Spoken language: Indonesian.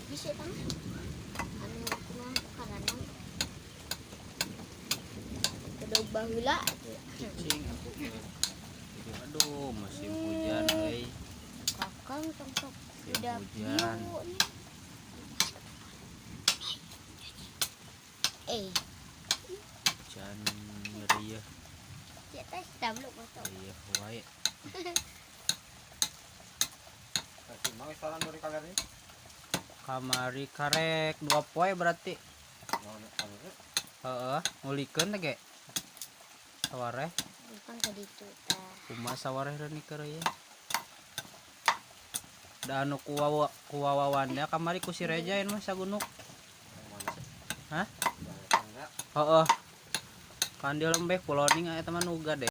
bisa kan anu kumaha karana kedau baheula cicing aku aduh musim hujan euy kakang tong udah hujan hujan ngeri ya ya teh tablok motor iya wae kasih mau salam dari kalian ini kamari karek 2 poe berarti heeh ngulikeun teh ge sawareh bukan tadi itu tah kumaha sawareh reuni keur ieu da anu kuwawawannya kamari ku si Rejain mah sagunuk hah heeh kan dia lembeh puloning eta mah nu gade